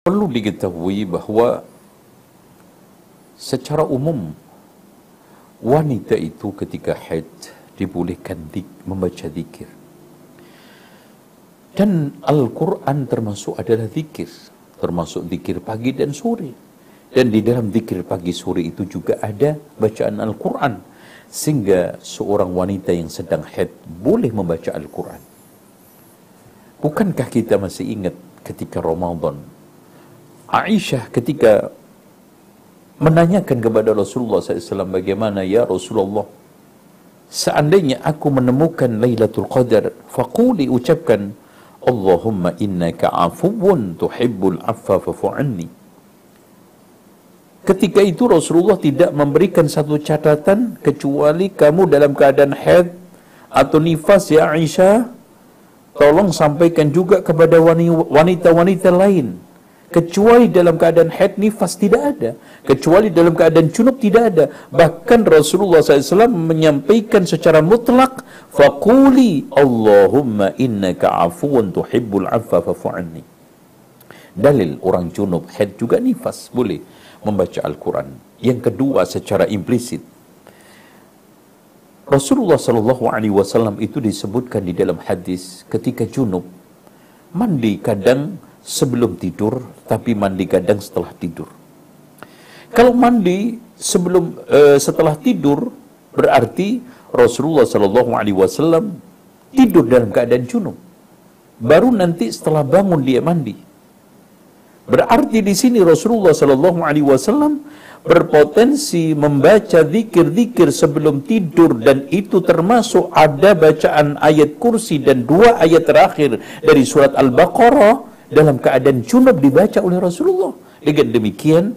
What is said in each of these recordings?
Perlu diketahui bahwa secara umum wanita itu ketika haid dibolehkan membaca zikir. Dan Al-Quran termasuk adalah zikir, termasuk zikir pagi dan sore. Dan di dalam zikir pagi sore itu juga ada bacaan Al-Quran. Sehingga seorang wanita yang sedang haid boleh membaca Al-Quran. Bukankah kita masih ingat ketika Ramadan, Aisyah ketika menanyakan kepada Rasulullah SAW, bagaimana ya Rasulullah, seandainya aku menemukan Lailatul Qadar, faquli, ucapkan, Allahumma innaka afuwun tuhibbul affa fa'fu anni. Ketika itu Rasulullah tidak memberikan satu catatan kecuali kamu dalam keadaan haid atau nifas ya Aisyah, tolong sampaikan juga kepada wanita-wanita lain. Kecuali dalam keadaan haid nifas tidak ada. Kecuali dalam keadaan junub tidak ada. Bahkan Rasulullah SAW menyampaikan secara mutlak, faquli Allahumma innaka afuun tuhibbul affa fa'fu anni. Dalil orang junub haid juga nifas boleh membaca Al-Quran. Yang kedua, secara implisit, Rasulullah SAW itu disebutkan di dalam hadis ketika junub mandi kadang sebelum tidur, tapi mandi kadang setelah tidur. Kalau mandi setelah tidur, berarti Rasulullah SAW tidur dalam keadaan junub. Baru nanti setelah bangun dia mandi. Berarti di sini Rasulullah SAW berpotensi membaca zikir-zikir sebelum tidur, dan itu termasuk ada bacaan ayat kursi dan 2 ayat terakhir dari surat Al-Baqarah dalam keadaan junub dibaca oleh Rasulullah. Dengan demikian,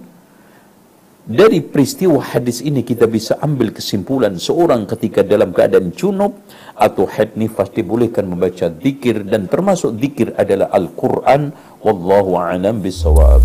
dari peristiwa hadis ini kita bisa ambil kesimpulan seorang ketika dalam keadaan junub atau haid nifas dibolehkan membaca zikir, dan termasuk zikir adalah Al-Quran. Wallahu a'lam bishawab.